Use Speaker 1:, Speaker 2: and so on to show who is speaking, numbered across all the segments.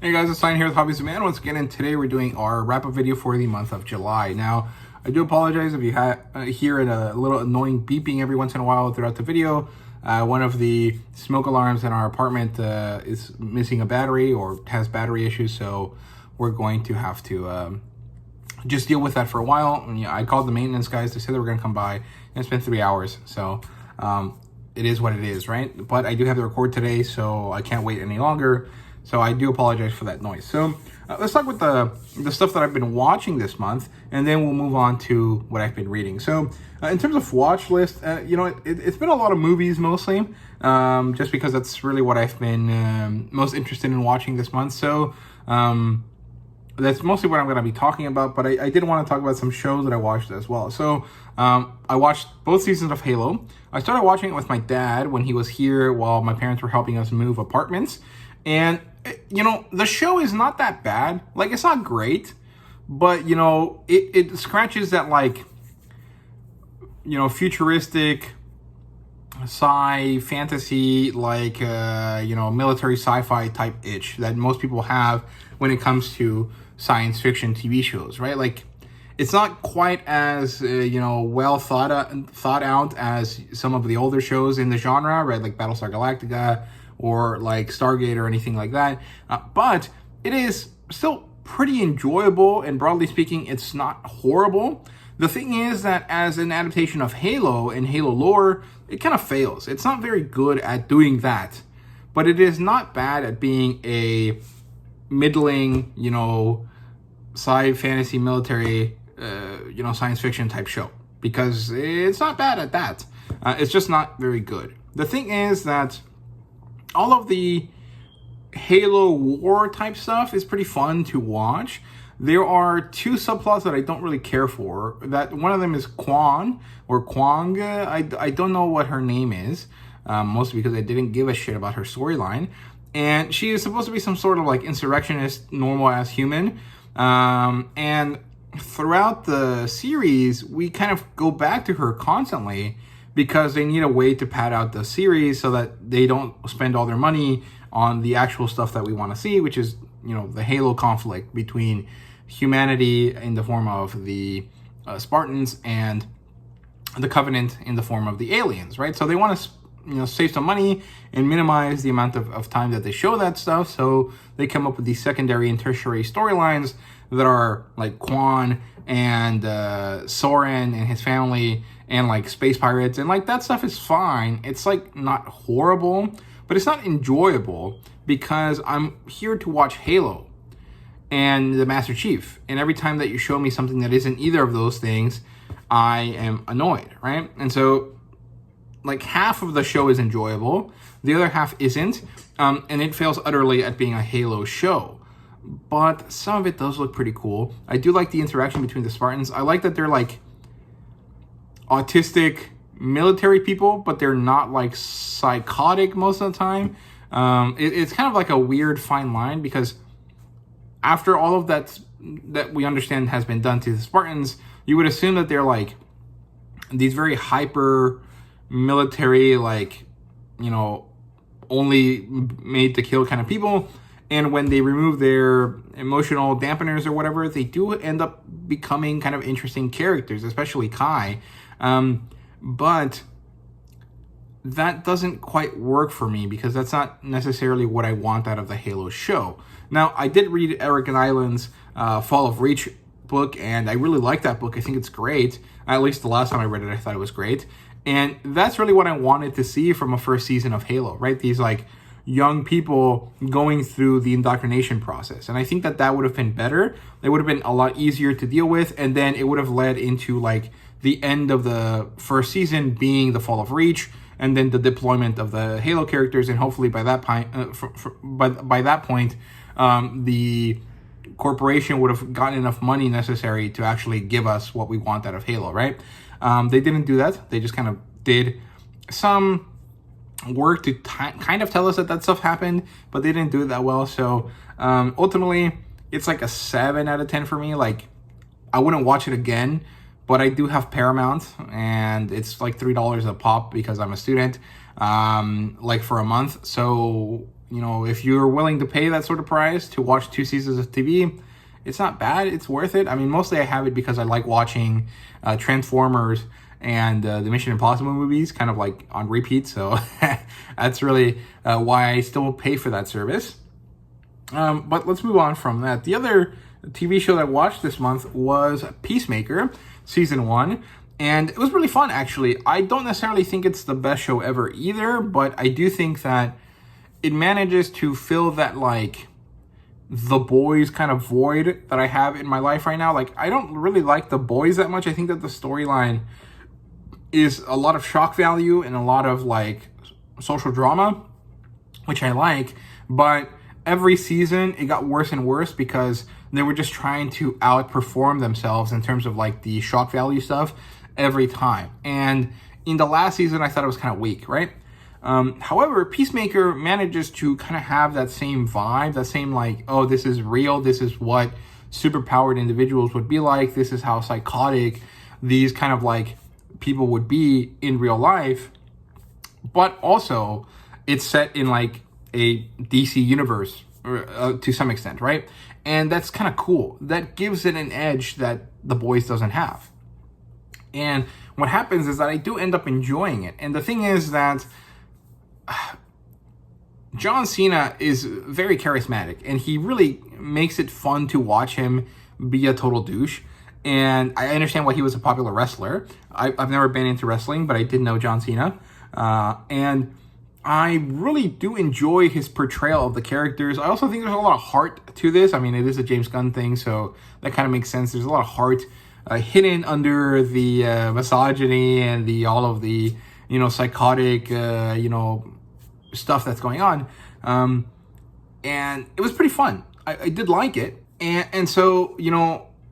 Speaker 1: Hey guys, it's Sign here with HobbiesofaMan once again, and today we're doing our wrap-up video for the month of July. Now, I do apologize if you hear a little annoying beeping every once in a while throughout the video. One of the smoke alarms in our apartment is missing a battery or has battery issues, so we're going to have to just deal with that for a while. And, I called the maintenance guys. They said they were going to come by, and it's been 3 hours, so it is what it is, right? But I do have to record today, so I can't wait any longer. So I do apologize for that noise. So let's talk with the stuff that I've been watching this month, and then we'll move on to what I've been reading. So in terms of watch list, it's been a lot of movies mostly, just because that's really what I've been most interested in watching this month. So that's mostly what I'm going to be talking about, but I did want to talk about some shows that I watched as well. So I watched both seasons of Halo. I started watching it with my dad when he was here while my parents were helping us move apartments. And, the show is not that bad. Like, it's not great, but, it scratches that, like, futuristic fantasy, like, military sci-fi type itch that most people have when it comes to science fiction TV shows, right? Like, it's not quite as, well thought out as some of the older shows in the genre, right? Like Battlestar Galactica, or like Stargate or anything like that. But it is still pretty enjoyable, and broadly speaking, it's not horrible. The thing is that as an adaptation of Halo and Halo lore, it kind of fails. It's not very good at doing that, but it is not bad at being a middling, sci fantasy military, science fiction type show, because it's not bad at that. It's just not very good. The thing is that all of the Halo war type stuff is pretty fun to watch. There are two subplots that I don't really care for. That one of them is Kwang. I don't know what her name is, mostly because I didn't give a shit about her storyline. And she is supposed to be some sort of like insurrectionist, normal ass human. And throughout the series, we kind of go back to her constantly, because they need a way to pad out the series so that they don't spend all their money on the actual stuff that we want to see, which is, the Halo conflict between humanity in the form of the Spartans and the Covenant in the form of the aliens, right? So they want to, save some money and minimize the amount of time that they show that stuff. So they come up with these secondary and tertiary storylines that are like Quan and Soren and his family, and like space pirates, and like that stuff is fine. It's like not horrible, but it's not enjoyable, because I'm here to watch Halo and the Master Chief, and every time that you show me something that isn't either of those things, I am annoyed, right? And so like half of the show is enjoyable, the other half isn't, and it fails utterly at being a Halo show. But some of it does look pretty cool. I do like the interaction between the Spartans. I like that they're like autistic military people, but they're not like psychotic most of the time. It's kind of like a weird fine line, because after all of that we understand has been done to the Spartans, you would assume that they're like these very hyper military, like, only made to kill kind of people. And when they remove their emotional dampeners or whatever, they do end up becoming kind of interesting characters, especially Kai. But that doesn't quite work for me, because that's not necessarily what I want out of the Halo show. Now, I did read Eric and Island's Fall of Reach book, and I really like that book. I think it's great. At least the last time I read it, I thought it was great. And that's really what I wanted to see from a first season of Halo, right? These like young people going through the indoctrination process. And I think that would have been better. It would have been a lot easier to deal with, and then it would have led into like the end of the first season being the Fall of Reach, and then the deployment of the Halo characters, and hopefully by that point, the corporation would have gotten enough money necessary to actually give us what we want out of Halo, right? They didn't do that. They just kind of did some work to kind of tell us that stuff happened, but they didn't do it that well. So ultimately, it's like a 7 out of 10 for me. Like, I wouldn't watch it again, but I do have Paramount, and it's like $3 a pop because I'm a student, like for a month. So if you're willing to pay that sort of price to watch 2 seasons of TV, it's not bad. It's worth it. I mean, mostly I have it because I like watching Transformers and the Mission Impossible movies kind of like on repeat. So that's really why I still pay for that service. But let's move on from that. The other TV show that I watched this month was Peacemaker, season 1. And it was really fun, actually. I don't necessarily think it's the best show ever either, but I do think that it manages to fill that, like, The Boys kind of void that I have in my life right now. Like, I don't really like The Boys that much. I think that the storyline is a lot of shock value and a lot of, like, social drama, which I like. But every season, it got worse and worse because they were just trying to outperform themselves in terms of, like, the shock value stuff every time. And in the last season, I thought it was kind of weak, right? However, Peacemaker manages to kind of have that same vibe, that same like, oh, this is real. This is what superpowered individuals would be like. This is how psychotic these kind of like people would be in real life. But also, it's set in like a DC universe to some extent, right? And that's kind of cool. That gives it an edge that The Boys doesn't have. And what happens is that I do end up enjoying it. And the thing is that John Cena is very charismatic, and he really makes it fun to watch him be a total douche. And I understand why he was a popular wrestler. I've never been into wrestling, but I did know John Cena. And I really do enjoy his portrayal of the characters. I also think there's a lot of heart to this. I mean, it is a James Gunn thing, so that kind of makes sense. There's a lot of heart hidden under the misogyny and all of the, psychotic, stuff that's going on. And it was pretty fun. I did like it. And so,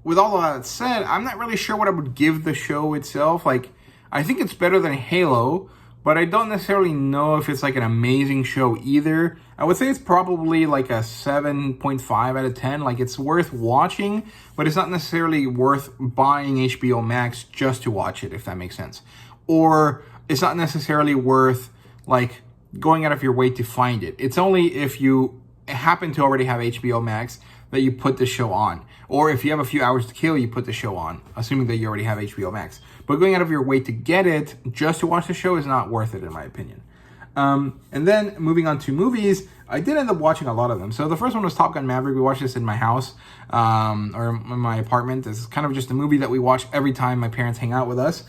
Speaker 1: with all of that said, I'm not really sure what I would give the show itself. Like, I think it's better than Halo, but I don't necessarily know if it's like an amazing show either. I would say it's probably like a 7.5 out of 10. Like, it's worth watching, but it's not necessarily worth buying HBO Max just to watch it, if that makes sense. Or it's not necessarily worth like going out of your way to find it. It's only if you happen to already have HBO Max that you put the show on. Or if you have a few hours to kill, you put the show on, assuming that you already have HBO Max. But going out of your way to get it just to watch the show is not worth it, in my opinion. And then moving on to movies, I did end up watching a lot of them. So the first one was Top Gun Maverick. We watched this in my house, or in my apartment. This is kind of just a movie that we watch every time my parents hang out with us.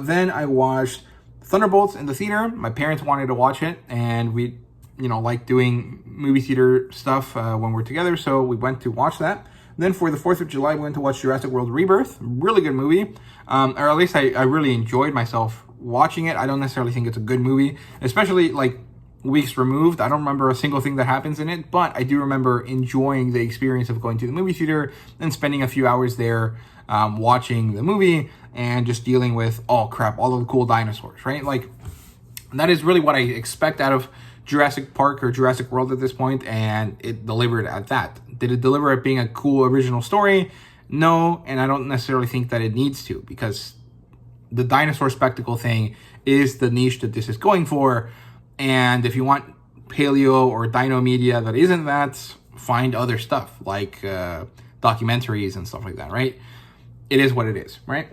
Speaker 1: Then I watched Thunderbolts in the theater. My parents wanted to watch it, and we, like doing movie theater stuff when we're together, so we went to watch that. Then for the 4th of July, we went to watch Jurassic World Rebirth. Really good movie, or at least I really enjoyed myself watching it. I don't necessarily think it's a good movie, especially like weeks removed. I don't remember a single thing that happens in it, but I do remember enjoying the experience of going to the movie theater and spending a few hours there watching the movie and just dealing with, oh crap, all of the cool dinosaurs, right? Like, that is really what I expect out of Jurassic Park or Jurassic World at this point, and it delivered at that. Did it deliver at being a cool original story? No, and I don't necessarily think that it needs to, because the dinosaur spectacle thing is the niche that this is going for, and if you want paleo or dino media that isn't that, find other stuff, like documentaries and stuff like that, right? It is what it is, right?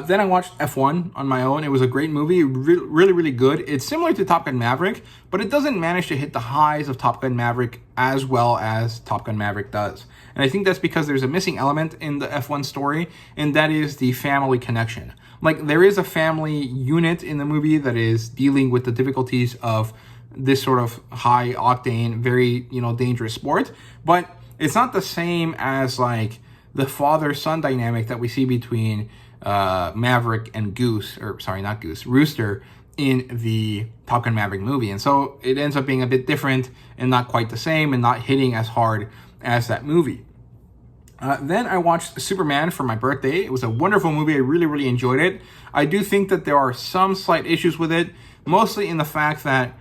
Speaker 1: Then I watched F1 on my own. It was a great movie, really, really good. It's similar to Top Gun Maverick, but it doesn't manage to hit the highs of Top Gun Maverick as well as Top Gun Maverick does. And I think that's because there's a missing element in the F1 story, and that is the family connection. Like, there is a family unit in the movie that is dealing with the difficulties of this sort of high-octane, very, dangerous sport, but it's not the same as, like, the father-son dynamic that we see between Maverick and Rooster in the Top Gun Maverick movie. And so it ends up being a bit different and not quite the same and not hitting as hard as that movie. Then I watched Superman for my birthday. It was a wonderful movie. I really, really enjoyed it. I do think that there are some slight issues with it, mostly in the fact that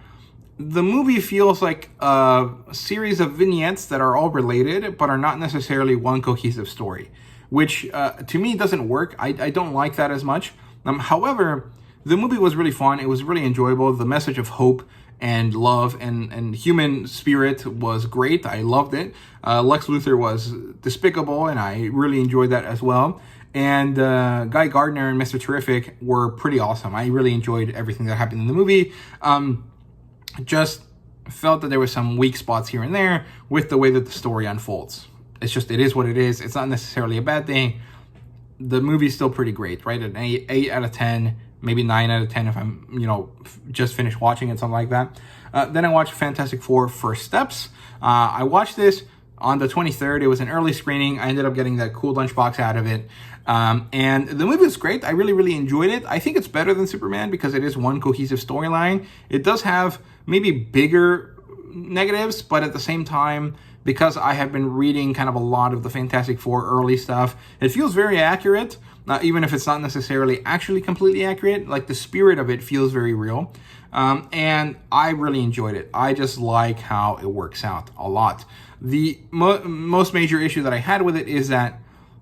Speaker 1: the movie feels like a series of vignettes that are all related, but are not necessarily one cohesive story, which to me doesn't work. I don't like that as much. However, the movie was really fun. It was really enjoyable. The message of hope and love, and human spirit was great. I loved it. Lex Luthor was despicable, and I really enjoyed that as well. And Guy Gardner and Mr. Terrific were pretty awesome. I really enjoyed everything that happened in the movie. Just felt that there were some weak spots here and there with the way that the story unfolds. It is what it is. It's not necessarily a bad thing. The movie's still pretty great, right? An 8 out of 10, maybe 9 out of 10 if I'm, just finished watching it, something like that. Then I watched Fantastic Four First Steps. I watched this on the 23rd. It was an early screening. I ended up getting that cool lunchbox out of it. And the movie was great. I really, really enjoyed it. I think it's better than Superman because it is one cohesive storyline. It does have maybe bigger negatives, but at the same time, because I have been reading kind of a lot of the Fantastic Four early stuff, it feels very accurate, even if it's not necessarily actually completely accurate. Like, the spirit of it feels very real. And I really enjoyed it. I just like how it works out a lot. The most major issue that I had with it is that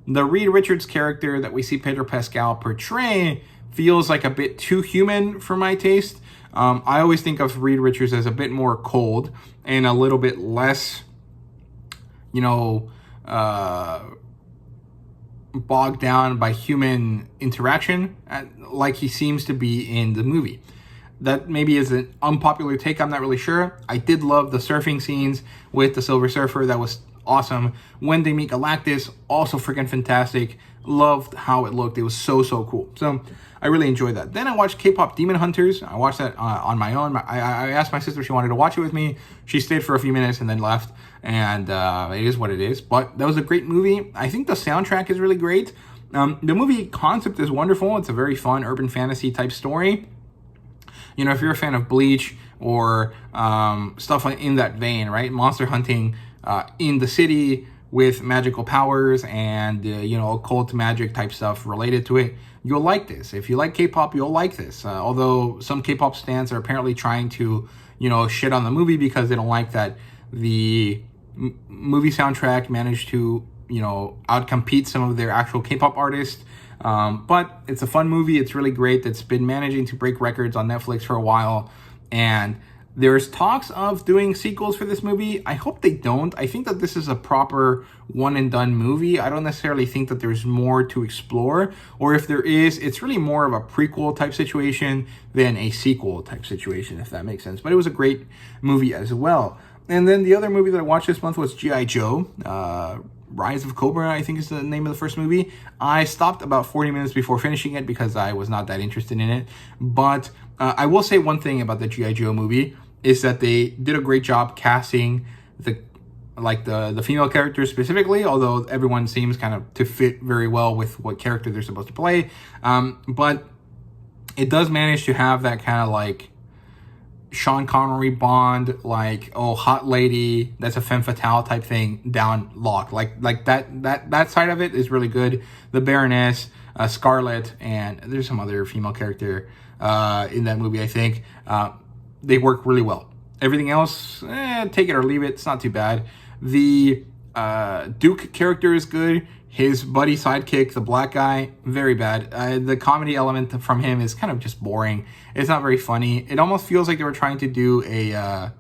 Speaker 1: the Reed Richards character that we see Pedro Pascal portray feels like a bit too human for my taste. I always think of Reed Richards as a bit more cold and a little bit less, bogged down by human interaction, like he seems to be in the movie. That maybe is an unpopular take, I'm not really sure. I did love the surfing scenes with the Silver Surfer. That was awesome. When they meet Galactus, also freaking fantastic. Loved how it looked. It was so cool. So I really enjoyed that. Then I watched K-Pop Demon Hunters. I watched that on my own. I asked my sister if she wanted to watch it with me. She stayed for a few minutes and then left. And it is what it is. But that was a great movie. I think the soundtrack is really great. The movie concept is wonderful. It's a very fun urban fantasy type story. If you're a fan of Bleach or stuff in that vein, right? Monster hunting in the city with magical powers and, occult magic type stuff related to it, you'll like this. If you like K-pop, you'll like this. Although some K-pop stans are apparently trying to, shit on the movie because they don't like that the movie soundtrack managed to, outcompete some of their actual K-pop artists. But it's a fun movie. It's really great. It's been managing to break records on Netflix for a while. And there's talks of doing sequels for this movie. I hope they don't. I think that this is a proper one and done movie. I don't necessarily think that there's more to explore. Or if there is, it's really more of a prequel type situation than a sequel type situation, if that makes sense. But it was a great movie as well. And then the other movie that I watched this month was G.I. Joe. Rise of Cobra, I think is the name of the first movie. I stopped about 40 minutes before finishing it because I was not that interested in it. But I will say one thing about the G.I. Joe movie is that they did a great job casting the female characters specifically, although everyone seems kind of to fit very well with what character they're supposed to play. But it does manage to have that kind of like Sean Connery Bond, hot lady, that's a femme fatale type thing down lock. Like that side of it is really good. The Baroness, Scarlet, and there's some other female character in that movie, I think. They work really well. Everything else, take it or leave it. It's not too bad. The Duke character is good. His buddy sidekick, the black guy, very bad. The comedy element from him is kind of just boring. It's not very funny. It almost feels like they were trying to do a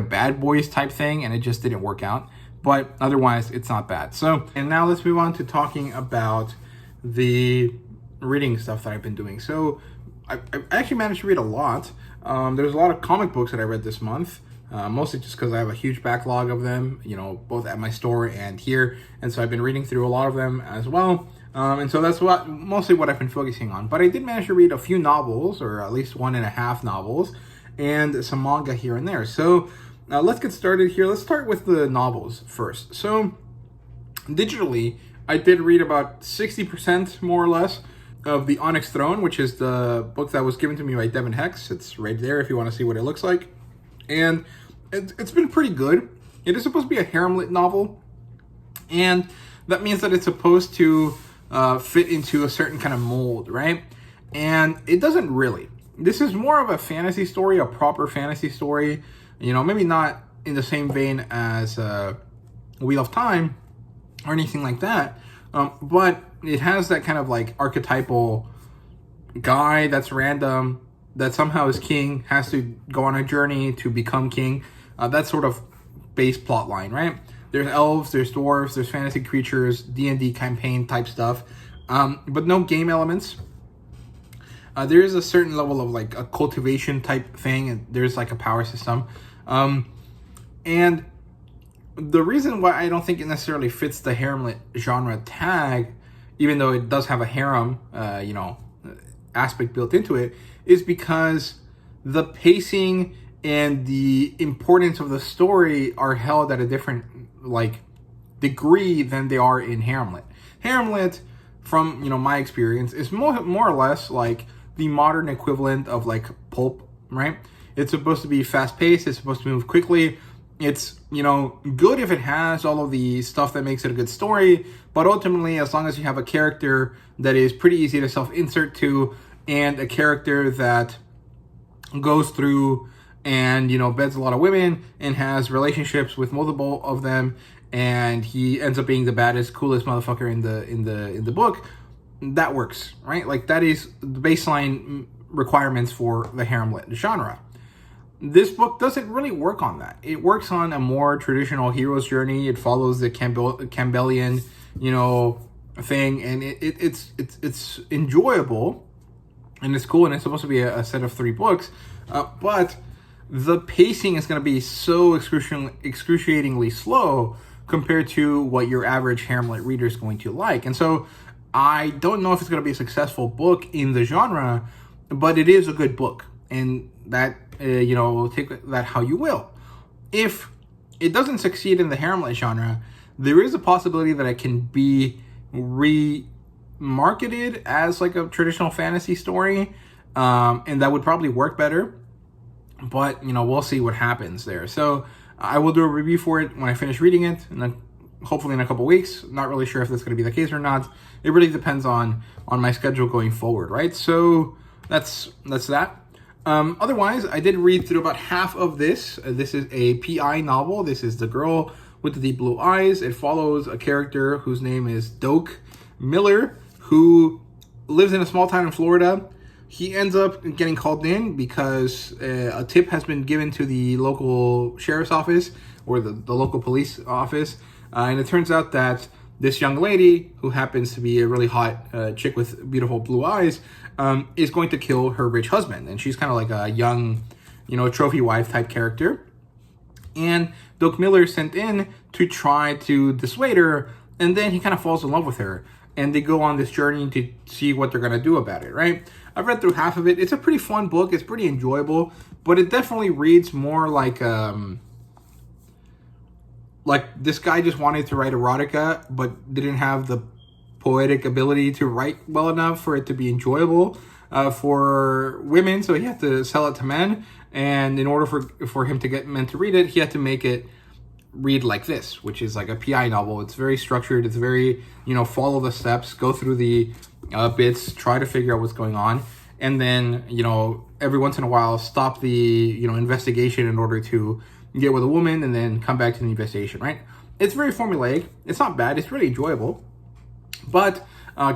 Speaker 1: Bad Boys type thing, and it just didn't work out. But otherwise, it's not bad. So, and now let's move on to talking about the reading stuff that I've been doing. So, I actually managed to read a lot. There's a lot of comic books that I read this month. Mostly just because I have a huge backlog of them, both at my store and here. And so I've been reading through a lot of them as well. And so that's mostly what I've been focusing on. But I did manage to read a few novels, or at least 1.5 novels, and some manga here and there. So let's get started here. Let's start with the novels first. So digitally, I did read about 60% more or less of The Onyx Throne, which is the book that was given to me by Devin Hex. It's right there if you want to see what it looks like. And it's been pretty good. It is supposed to be a harem-lit novel, and that means that it's supposed to fit into a certain kind of mold, right? And it doesn't really. This is more of a fantasy story, a proper fantasy story. Maybe not in the same vein as Wheel of Time or anything like that, but it has that kind of like archetypal guy that's random, that somehow is king, has to go on a journey to become king. That's sort of base plot line, right? There's elves, there's dwarves, there's fantasy creatures, D&D campaign type stuff, but no game elements. There is a certain level of like a cultivation type thing, and there's like a power system. And the reason why I don't think it necessarily fits the haremlet genre tag, even though it does have a harem, aspect built into it, is because the pacing and the importance of the story are held at a different like degree than they are in haremlet. Haremlet, from my experience, is more or less like the modern equivalent of like pulp, right? It's supposed to be fast paced. It's supposed to move quickly. It's good if it has all of the stuff that makes it a good story, but ultimately, as long as you have a character that is pretty easy to self-insert to, and a character that goes through and beds a lot of women and has relationships with multiple of them, and he ends up being the baddest, coolest motherfucker in the book, that works, right? Like, that is the baseline requirements for the haremlet genre. This book doesn't really work on that. It works on a more traditional hero's journey. It follows the Campbellian, thing, and it's enjoyable, and it's cool, and it's supposed to be a set of 3 books, but the pacing is going to be so excruciatingly slow compared to what your average haremlet reader is going to like. And so I don't know if it's going to be a successful book in the genre, but it is a good book, and that take that how you will. If it doesn't succeed in the haremlet genre, there is a possibility that it can be remarketed as like a traditional fantasy story, and that would probably work better. But we'll see what happens there. So I will do a review for it when I finish reading it, and then hopefully in a couple weeks. Not really sure if that's going to be the case or not. It really depends on my schedule going forward, right? So that's that. Otherwise, I did read through about half of this. This is a PI novel. This is The Girl with the Deep Blue Eyes. It follows a character whose name is Doak Miller, who lives in a small town in Florida. He ends up getting called in because a tip has been given to the local sheriff's office, or the local police office. And it turns out that this young lady, who happens to be a really hot chick with beautiful blue eyes, is going to kill her rich husband. And she's kind of like a young, trophy wife type character. And Doak Miller is sent in to try to dissuade her, and then he kind of falls in love with her. And they go on this journey to see what they're going to do about it, right? I've read through half of it. It's a pretty fun book. It's pretty enjoyable, but it definitely reads more like this guy just wanted to write erotica, but didn't have the poetic ability to write well enough for it to be enjoyable for women, so he had to sell it to men. And in order for him to get men to read it, he had to make it read like this, which is like a PI novel. It's very structured. It's very, follow the steps, go through the bits, try to figure out what's going on, and then, every once in a while stop the, investigation in order to get with a woman, and then come back to the investigation, right? It's very formulaic. It's not bad. It's really enjoyable. But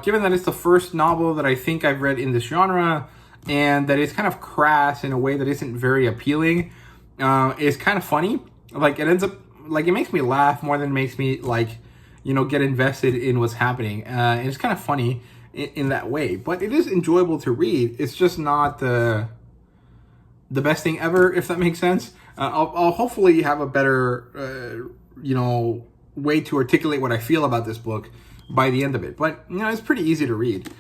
Speaker 1: given that it's the first novel that I think I've read in this genre, and that it's kind of crass in a way that isn't very appealing, it's kind of funny. Like, it ends up, like, it makes me laugh more than it makes me, like, get invested in what's happening. And it's kind of funny in that way. But it is enjoyable to read. It's just not the best thing ever, if that makes sense. I'll hopefully have a better, way to articulate what I feel about this book by the end of it. But, it's pretty easy to read.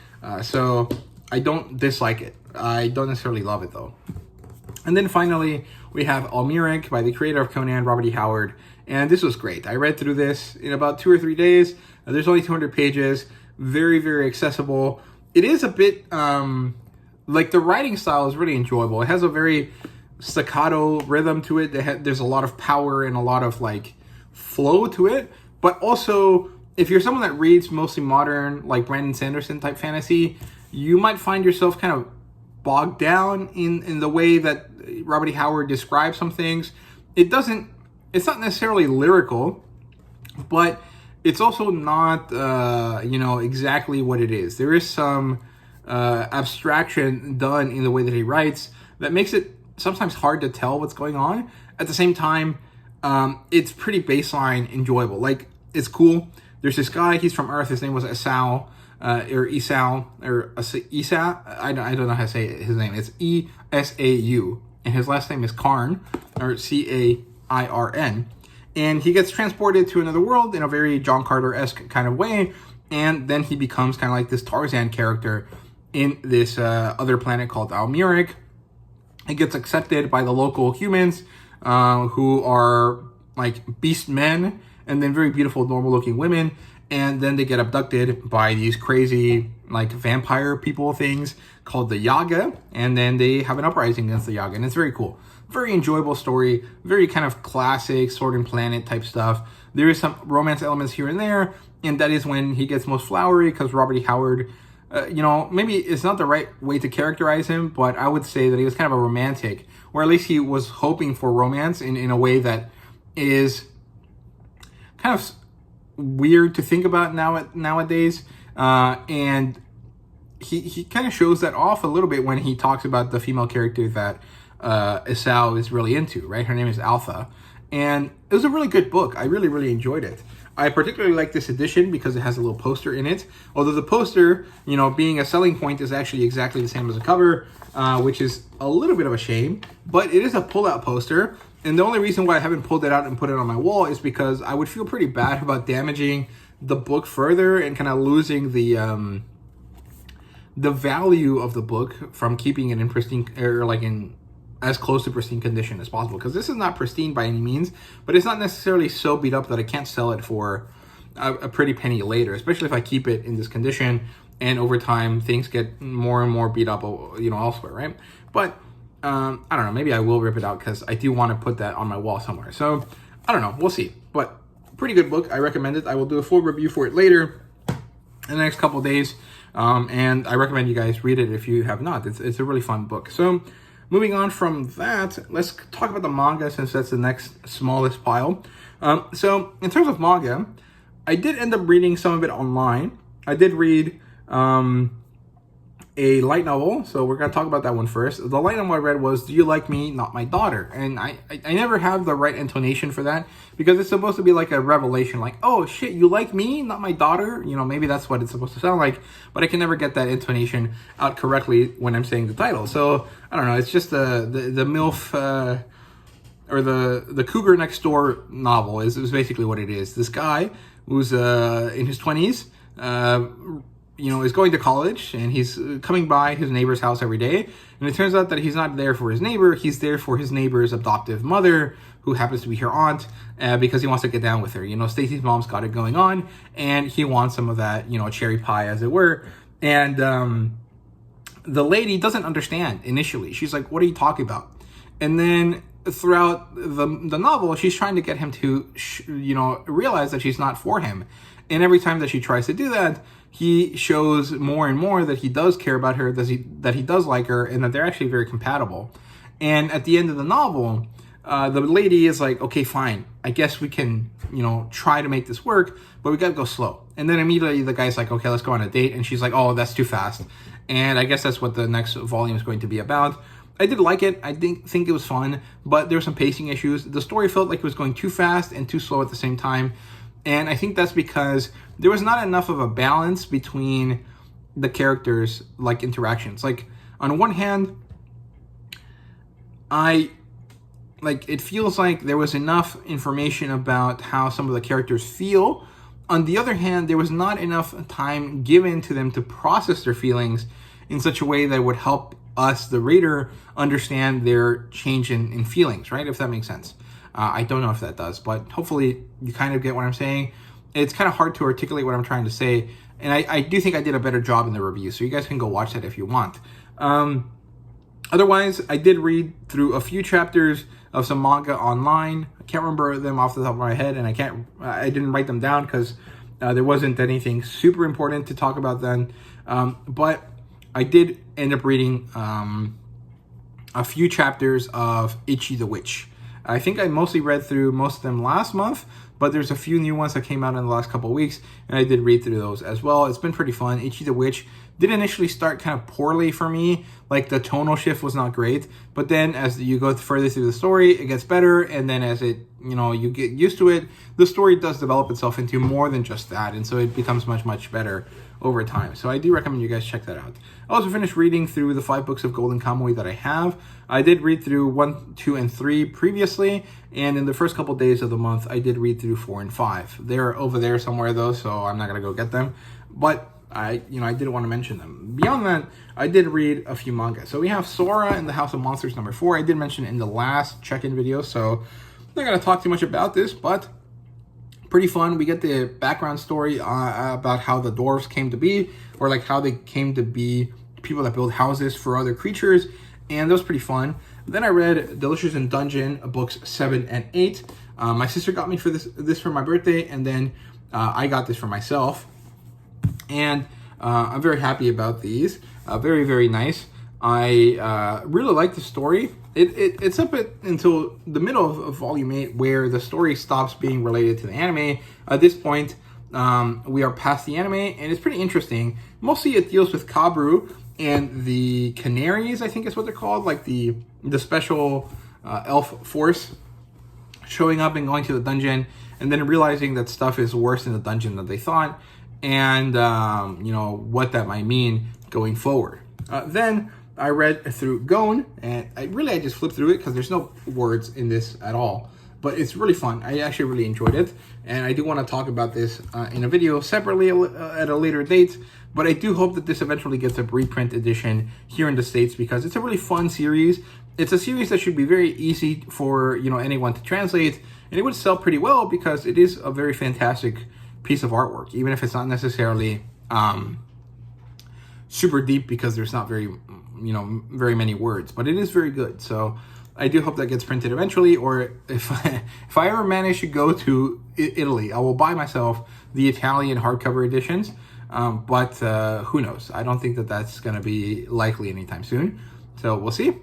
Speaker 1: So I don't dislike it. I don't necessarily love it, though. And then finally, we have Almeric by the creator of Conan, Robert E. Howard. And this was great. I read through this in about 2 or 3 days. There's only 200 pages. Very, very accessible. It is a bit, like, the writing style is really enjoyable. It has a very staccato rhythm to it. There's a lot of power and a lot of, like, flow to it. But also, if you're someone that reads mostly modern, like Brandon Sanderson type fantasy, you might find yourself kind of bogged down in the way that Robert E. Howard describes some things. It's not necessarily lyrical, but it's also not, exactly what it is. There is some abstraction done in the way that he writes that makes it sometimes hard to tell what's going on. At the same time, it's pretty baseline enjoyable. Like, it's cool. There's this guy, he's from Earth, his name was Esau, or Esau, or Esau, I don't know how to say his name. It's E-S-A-U, and his last name is Karn, or C-A-I-R-N. And he gets transported to another world in a very John Carter-esque kind of way, and then he becomes kind of like this Tarzan character in this other planet called Almuric. He gets accepted by the local humans, who are like beast men, and then very beautiful, normal-looking women, and then they get abducted by these crazy, like, vampire people things called the Yaga, and then they have an uprising against the Yaga, and it's very cool. Very enjoyable story, very kind of classic Sword and Planet type stuff. There is some romance elements here and there, and that is when he gets most flowery, because Robert E. Howard, maybe it's not the right way to characterize him, but I would say that he was kind of a romantic, or at least he was hoping for romance in a way that is kind of weird to think about nowadays. And he kind of shows that off a little bit when he talks about the female character that Esau is really into, right? Her name is Alpha. And it was a really good book. I really, really enjoyed it. I particularly like this edition because it has a little poster in it. Although the poster, being a selling point, is actually exactly the same as the cover, which is a little bit of a shame. But it is a pull-out poster. And the only reason why I haven't pulled it out and put it on my wall is because I would feel pretty bad about damaging the book further and kind of losing the value of the book from keeping it in pristine, or like in as close to pristine condition as possible. Because this is not pristine by any means, but it's not necessarily so beat up that I can't sell it for a pretty penny later, especially if I keep it in this condition and over time things get more and more beat up, elsewhere, right? But I don't know, maybe I will rip it out because I do want to put that on my wall somewhere. So I don't know, we'll see. But pretty good book, I recommend it. I will do a full review for it later in the next couple of days. And I recommend you guys read it if you have not. It's a really fun book. So moving on from that, let's talk about the manga, since that's the next smallest pile. So in terms of manga, I did end up reading some of it online. I did read a light novel, so we're going to talk about that one first. The light novel I read was Do You Like Me, Not My Daughter? And I never have the right intonation for that, because it's supposed to be like a revelation, like, oh shit, you like me, not my daughter? Maybe that's what it's supposed to sound like, but I can never get that intonation out correctly when I'm saying the title. So I don't know, it's just the MILF or the Cougar Next Door novel is basically what it is. This guy who's in his 20s, is going to college, and he's coming by his neighbor's house every day. And it turns out that he's not there for his neighbor. He's there for his neighbor's adoptive mother, who happens to be her aunt, because he wants to get down with her. Stacy's mom's got it going on, and he wants some of that, cherry pie, as it were. And the lady doesn't understand initially. She's like, what are you talking about? And then throughout the novel, she's trying to get him to, realize that she's not for him. And every time that she tries to do that, he shows more and more that he does care about her, that he does like her, and that they're actually very compatible. And at the end of the novel, the lady is like, okay, fine, I guess we can, try to make this work, but we gotta go slow. And then immediately the guy's like, okay, let's go on a date. And she's like, oh, that's too fast. And I guess that's what the next volume is going to be about. I did like it. I think it was fun, but there were some pacing issues. The story felt like it was going too fast and too slow at the same time. And I think that's because there was not enough of a balance between the characters' like interactions. Like, on one hand, it feels like there was enough information about how some of the characters feel. On the other hand, there was not enough time given to them to process their feelings in such a way that would help us, the reader, understand their change in feelings, right? If that makes sense. I don't know if that does, but hopefully you kind of get what I'm saying. It's kind of hard to articulate what I'm trying to say, and I do think I did a better job in the review, so you guys can go watch that if you want. Otherwise, I did read through a few chapters of some manga online. I can't remember them off the top of my head, and I didn't write them down because there wasn't anything super important to talk about then. But I did end up reading a few chapters of Ichi the Witch. I think I mostly read through most of them last month, but there's a few new ones that came out in the last couple of weeks, and I did read through those as well. It's been pretty fun. Ichi the Witch did initially start kind of poorly for me. Like, the tonal shift was not great, but then as you go further through the story, it gets better, and then as it, you get used to it, the story does develop itself into more than just that, and so it becomes much, much better over time. So I do recommend you guys check that out. I also finished reading through the 5 books of Golden Kamuy that I have. I did read through 1, 2, and 3 previously, and in the first couple days of the month, I did read through 4 and 5. They're over there somewhere though, so I'm not gonna go get them. But I did want to mention them. Beyond that, I did read a few manga. So we have Sora and the House of Monsters #4. I did mention in the last check-in video, so I'm not gonna talk too much about this, but pretty fun. We get the background story about how the dwarves came to be, or like how they came to be people that build houses for other creatures, and that was pretty fun. Then I read Delicious in Dungeon books 7 and 8. My sister got me for this for my birthday, and then I got this for myself, and I'm very happy about these. Very, very nice. I really like the story. It's up until the middle of volume 8 where the story stops being related to the anime. At this point, we are past the anime, and it's pretty interesting. Mostly it deals with Kabru and the Canaries, I think is what they're called, like the special elf force showing up and going to the dungeon, and then realizing that stuff is worse in the dungeon than they thought, and what that might mean going forward. Then I read through Gon, and I just flipped through it because there's no words in this at all. But it's really fun. I actually really enjoyed it, and I do want to talk about this in a video separately at a later date. But I do hope that this eventually gets a reprint edition here in the States, because it's a really fun series. It's a series that should be very easy for anyone to translate, and it would sell pretty well because it is a very fantastic piece of artwork, even if it's not necessarily super deep because there's not very many words, but it is very good. So I do hope that gets printed eventually, or if I ever manage to go to Italy, I will buy myself the Italian hardcover editions, but who knows? I don't think that that's going to be likely anytime soon, so we'll see.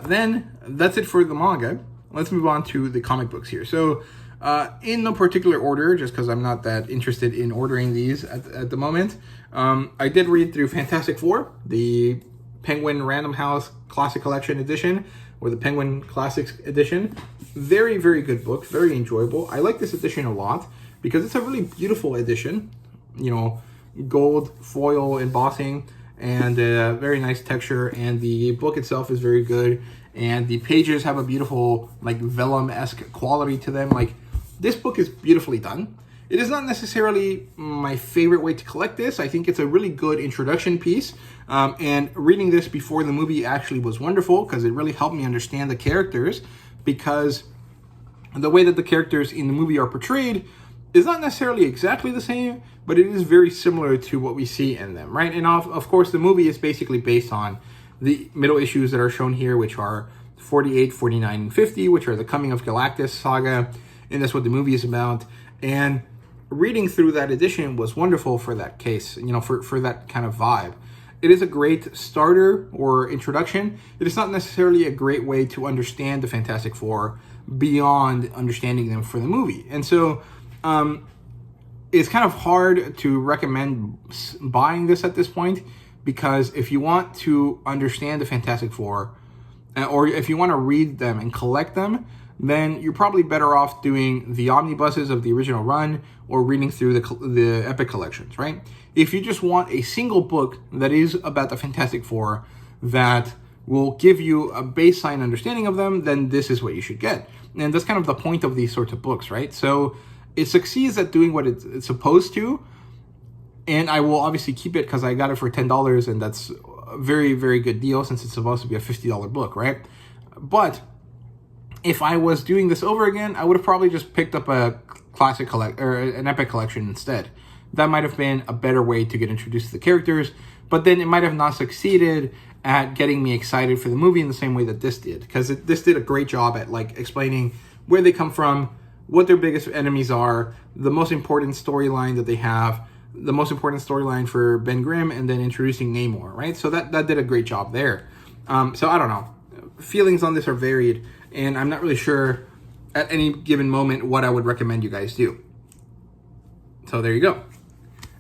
Speaker 1: Then that's it for the manga. Let's move on to the comic books here. So in no particular order, just because I'm not that interested in ordering these at the moment, I did read through Fantastic Four, the Penguin Random House Classic Collection Edition, or the Penguin Classics Edition. Very, very good book, very enjoyable. I like this edition a lot because it's a really beautiful edition. Gold foil embossing and very nice texture, and the book itself is very good, and the pages have a beautiful like vellum-esque quality to them. Like, this book is beautifully done. It is not necessarily my favorite way to collect this. I think it's a really good introduction piece. And reading this before the movie actually was wonderful because it really helped me understand the characters, because the way that the characters in the movie are portrayed is not necessarily exactly the same, but it is very similar to what we see in them, right? And of course, the movie is basically based on the middle issues that are shown here, which are 48, 49, and 50, which are the Coming of Galactus saga, and that's what the movie is about. And reading through that edition was wonderful for that case, for that kind of vibe. It is a great starter or introduction. It is not necessarily a great way to understand the Fantastic Four beyond understanding them for the movie. And so it's kind of hard to recommend buying this at this point, because if you want to understand the Fantastic Four, or if you want to read them and collect them, then you're probably better off doing the omnibuses of the original run or reading through the Epic collections, right? If you just want a single book that is about the Fantastic Four that will give you a baseline understanding of them, then this is what you should get. And that's kind of the point of these sorts of books, right? So it succeeds at doing what it's supposed to, and I will obviously keep it because I got it for $10, and that's a very, very good deal since it's supposed to be a $50 book, right? But if I was doing this over again, I would have probably just picked up a classic or an Epic collection instead. That might have been a better way to get introduced to the characters, but then it might have not succeeded at getting me excited for the movie in the same way that this did, because this did a great job at like explaining where they come from, what their biggest enemies are, the most important storyline that they have, the most important storyline for Ben Grimm, and then introducing Namor, right? So that did a great job there. So I don't know. Feelings on this are varied. and I'm not really sure at any given moment what I would recommend you guys do. So there you go.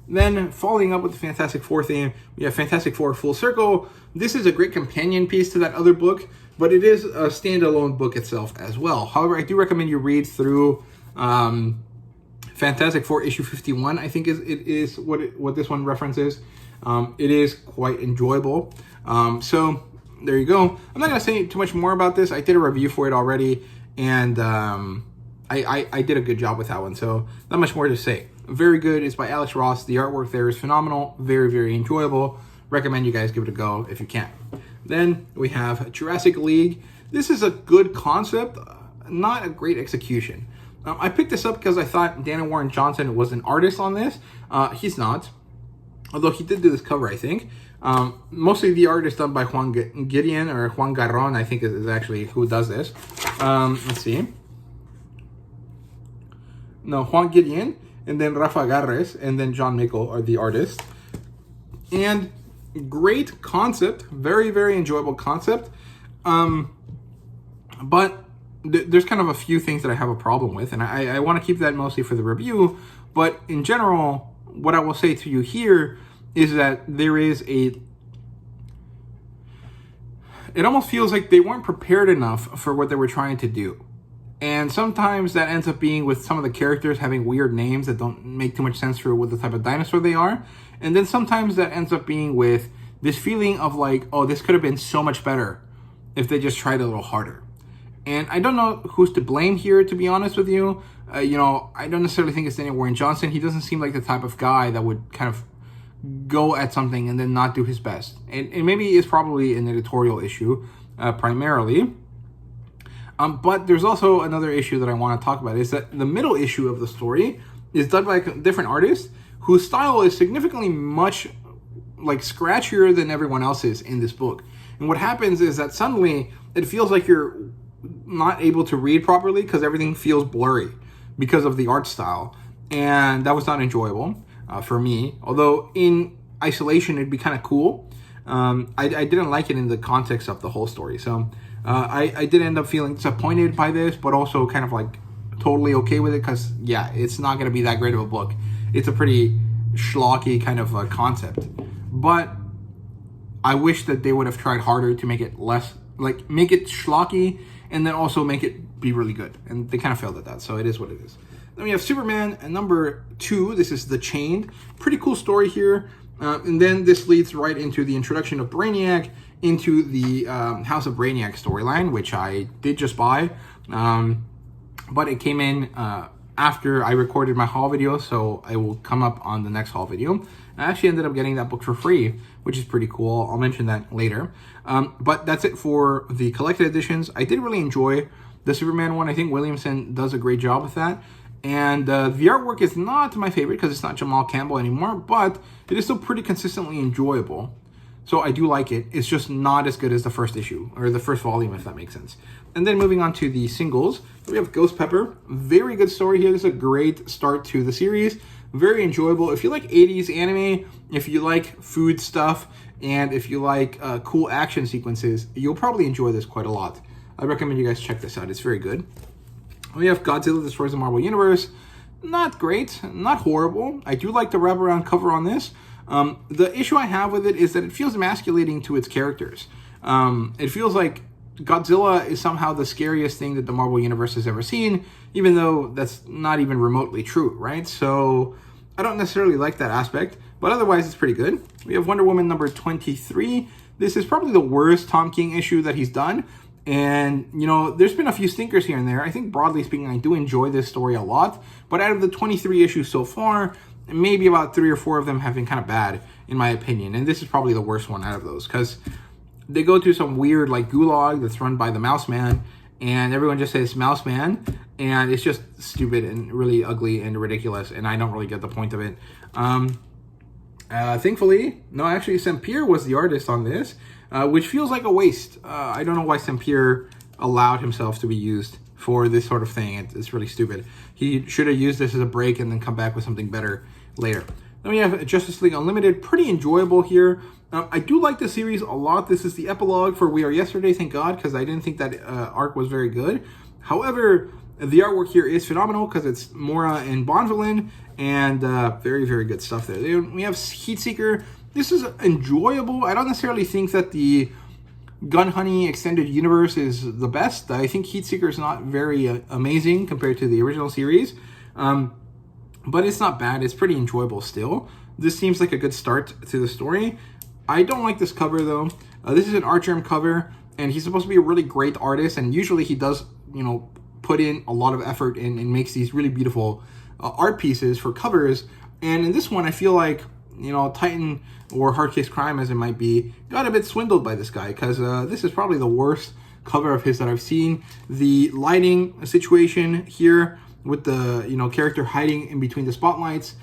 Speaker 1: Then following up with the Fantastic Four theme, we have Fantastic Four Full Circle. This is a great companion piece to that other book, but it is a standalone book itself as well. However, I do recommend you read through Fantastic Four issue 51, I think is what this one references. It is quite enjoyable. So there you go. I'm not going to say too much more about this. I did a review for it already, and I did a good job with that one, so not much more to say. Very good. It's by Alex Ross. The artwork there is phenomenal. Very, very enjoyable. Recommend you guys give it a go if you can. Then we have Jurassic League. This is a good concept, not a great execution. I picked this up because I thought Daniel Warren Johnson was an artist on this. He's not, although he did do this cover, I think. Mostly the art is done by Juan Gideon, or Juan Garron, I think is actually who does this. Let's see. No, Juan Gideon, and then Rafa Garres, and then John Mickle are the artists. And great concept, very, very enjoyable concept. But there's kind of a few things that I have a problem with, and I want to keep that mostly for the review. But in general, what I will say to you here is that there is it almost feels like they weren't prepared enough for what they were trying to do. And sometimes that ends up being with some of the characters having weird names that don't make too much sense for what the type of dinosaur they are. And then sometimes that ends up being with this feeling of like, oh, this could have been so much better if they just tried a little harder. And I don't know who's to blame here, to be honest with you. I don't necessarily think it's Daniel Warren Johnson. He doesn't seem like the type of guy that would kind of go at something and then not do his best. And maybe it's probably an editorial issue, primarily. But there's also another issue that I want to talk about, is that the middle issue of the story is done by a different artist whose style is significantly much like scratchier than everyone else's in this book. And what happens is that suddenly it feels like you're not able to read properly because everything feels blurry because of the art style. And that was not enjoyable for me. Although in isolation, it'd be kind of cool. I didn't like it in the context of the whole story. So I did end up feeling disappointed by this, but also kind of like totally okay with it because, yeah, it's not going to be that great of a book. It's a pretty schlocky kind of concept. But I wish that they would have tried harder to make it less, like make it schlocky and then also make it be really good. And they kind of failed at that, so it is what it is. Then we have Superman number 2. This is The Chained. Pretty cool story here. And then this leads right into the introduction of Brainiac into the House of Brainiac storyline, which I did just buy. But it came in after I recorded my haul video, so it will come up on the next haul video. I actually ended up getting that book for free, which is pretty cool. I'll mention that later. But that's it for the collected editions. I did really enjoy the Superman one. I think Williamson does a great job with that. And the artwork is not my favorite because it's not Jamal Campbell anymore, but it is still pretty consistently enjoyable. So I do like it. It's just not as good as the first issue, or the first volume, if that makes sense. And then moving on to the singles, we have Ghost Pepper. Very good story here. This is a great start to the series. Very enjoyable. If you like 80s anime, if you like food stuff, and if you like cool action sequences, you'll probably enjoy this quite a lot. I recommend you guys check this out. It's very good. We have Godzilla Destroys the Marvel Universe. Not great, not horrible. I do like the wraparound cover on this. The issue I have with it is that it feels emasculating to its characters. It feels like Godzilla is somehow the scariest thing that the Marvel Universe has ever seen, even though that's not even remotely true, right? So I don't necessarily like that aspect, but otherwise it's pretty good. We have Wonder Woman number 23. This is probably the worst Tom King issue that he's done. And, you know, there's been a few stinkers here and there. I think broadly speaking, I do enjoy this story a lot. But out of the 23 issues so far, maybe about 3 or 4 of them have been kind of bad, in my opinion. And this is probably the worst one out of those, because they go to some weird, like, gulag that's run by the Mouse Man, and everyone just says Mouse Man, and it's just stupid and really ugly and ridiculous, and I don't really get the point of it. Thankfully, no, actually, Sampere was the artist on this, which feels like a waste. I don't know why Sampere allowed himself to be used for this sort of thing. It's really stupid. He should have used this as a break and then come back with something better later. Then we have Justice League Unlimited. Pretty enjoyable here. I do like the series a lot. This is the epilogue for We Are Yesterday, thank God, because I didn't think that arc was very good. However, the artwork here is phenomenal because it's Mora and Bonvillain, and very, very good stuff there. We have Heatseeker. This is enjoyable. I don't necessarily think that the Gun Honey Extended Universe is the best. I think Heatseeker is not very amazing compared to the original series, but it's not bad. It's pretty enjoyable still. This seems like a good start to the story. I don't like this cover though. This is an Artgerm cover, and he's supposed to be a really great artist, and usually he does, you know, put in a lot of effort and makes these really beautiful art pieces for covers. And in this one, I feel like, you know, Titan or Hard Case Crime, as it might be, got a bit swindled by this guy, because this is probably the worst cover of his that I've seen. The lighting situation here with the, you know, character hiding in between the spotlights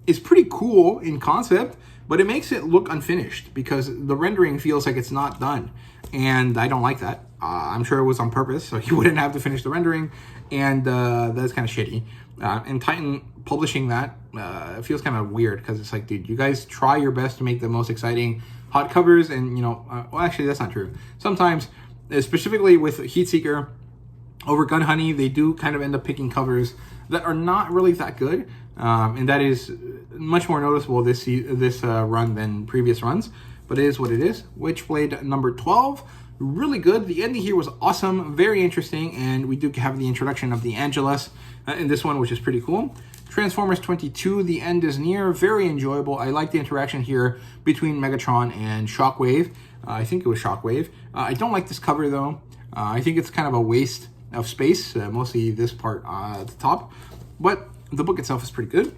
Speaker 1: is pretty cool in concept, but it makes it look unfinished because the rendering feels like it's not done, and I don't like that. I'm sure it was on purpose, so he wouldn't have to finish the rendering, and that's kind of shitty. And Titan publishing that feels kind of weird, because it's like, dude, you guys try your best to make the most exciting hot covers, and, you know, well, actually, that's not true. Sometimes, specifically with Heatseeker over Gun Honey, they do kind of end up picking covers that are not really that good, and that is much more noticeable this run than previous runs, but it is what it is. Witchblade number 12, really good. The ending here was awesome, very interesting, and we do have the introduction of the Angelus in this one, which is pretty cool. Transformers 22, The End is Near, very enjoyable. I like the interaction here between Megatron and Shockwave. I think it was Shockwave. I don't like this cover though. I think it's kind of a waste of space, mostly this part at the top, but the book itself is pretty good.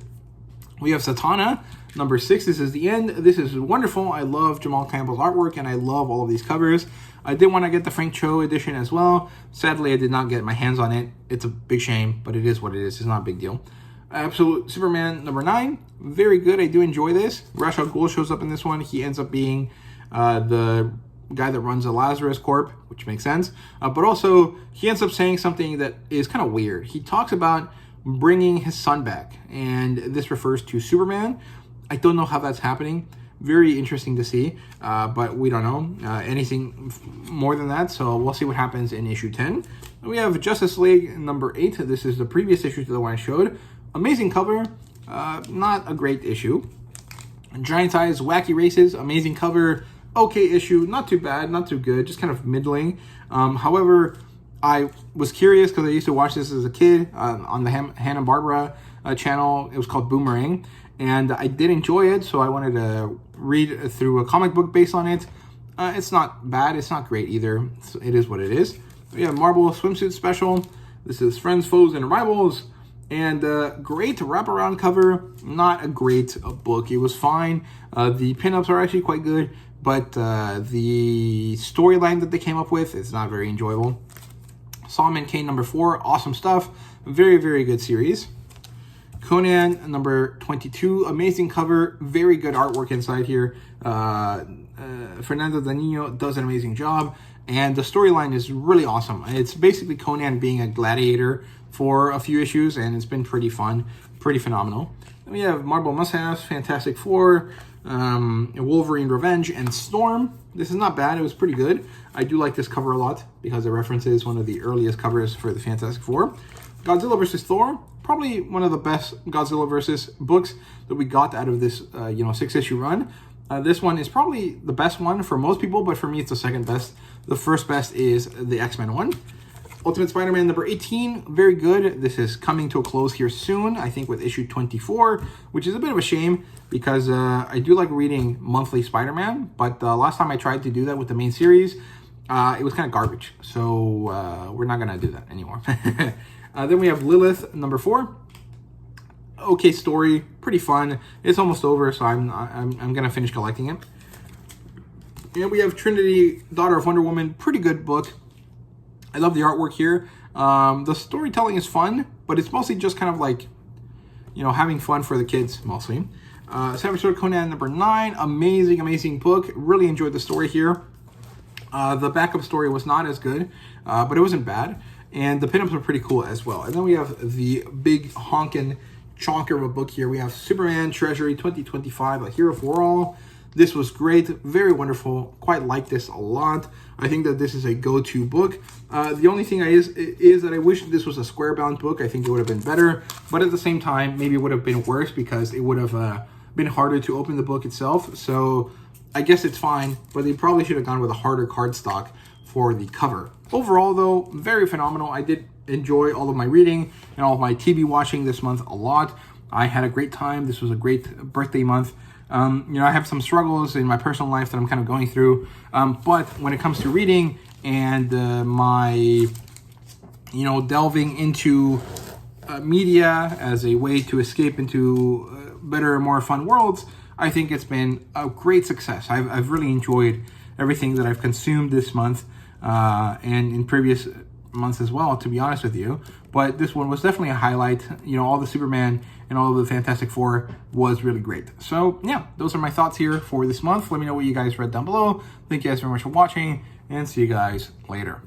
Speaker 1: We have Satana, number 6. This is The End. This is wonderful. I love Jamal Campbell's artwork, and I love all of these covers. I did want to get the Frank Cho edition as well. Sadly, I did not get my hands on it. It's a big shame, but it is what it is. It's not a big deal. Absolute Superman, number 9. Very good. I do enjoy this. Ra's al Ghul shows up in this one. He ends up being the guy that runs the Lazarus Corp, which makes sense. But also, he ends up saying something that is kind of weird. He talks about bringing his son back, and this refers to Superman. I don't know how that's happening. Very interesting to see, but we don't know anything more than that, so we'll see what happens in issue 10. We have Justice League number 8. This is the previous issue to the one I showed. Amazing cover, not a great issue. Giant Size Wacky Races, amazing cover, okay issue, not too bad, not too good, just kind of middling. However, I was curious because I used to watch this as a kid on the Hanna-Barbera channel. It was called Boomerang, and I did enjoy it, so I wanted to read through a comic book based on it. It's not bad. It's not great either. It is what it is. We have Marvel Swimsuit Special. This is Friends, Foes, and Rivals. And great wraparound cover. Not a great book. It was fine. The pinups are actually quite good, but the storyline that they came up with is not very enjoyable. Solomon Kane number 4, awesome stuff. Very, very good series. Conan number 22, amazing cover, very good artwork inside here. Fernando Danilo does an amazing job, and the storyline is really awesome. It's basically Conan being a gladiator for a few issues, and it's been pretty fun, pretty phenomenal. Then we have Marvel Must-Haves, Fantastic Four, Wolverine Revenge, and Storm. This is not bad. It was pretty good. I do like this cover a lot because it references one of the earliest covers for the Fantastic Four. Godzilla vs. Thor, probably one of the best Godzilla vs. books that we got out of this 6-issue run. This one is probably the best one for most people, but for me it's the second best. The first best is the X-Men one. Ultimate Spider-Man number 18, very good. This is coming to a close here soon, I think with issue 24, which is a bit of a shame because I do like reading monthly Spider-Man, but last time I tried to do that with the main series, it was kind of garbage. So we're not going to do that anymore. Then we have Lilith number 4. Okay story, pretty fun. It's almost over, so I'm going to finish collecting it. And we have Trinity, Daughter of Wonder Woman, pretty good book. I love the artwork here. The storytelling is fun, but it's mostly just kind of like, having fun for the kids, mostly. Savage Sword Conan number 9. Amazing, amazing book. Really enjoyed the story here. The backup story was not as good, but it wasn't bad. And the pinups were pretty cool as well. And then we have the big honkin' chonker of a book here. We have Superman Treasury 2025, A Hero for All. This was great, very wonderful, quite like this a lot. I think that this is a go-to book. The only thing is that I wish this was a square-bound book. I think it would have been better, but at the same time, maybe it would have been worse because it would have been harder to open the book itself. So I guess it's fine, but they probably should have gone with a harder cardstock for the cover. Overall, though, very phenomenal. I did enjoy all of my reading and all of my TV watching this month a lot. I had a great time. This was a great birthday month. I have some struggles in my personal life that I'm kind of going through. But when it comes to reading and my, delving into media as a way to escape into better, more fun worlds, I think it's been a great success. I've really enjoyed everything that I've consumed this month and in previous months as well, to be honest with you. But this one was definitely a highlight. All the Superman and all of the Fantastic Four was really great. So yeah, those are my thoughts here for this month. Let me know what you guys read down below. Thank you guys very much for watching, and see you guys later.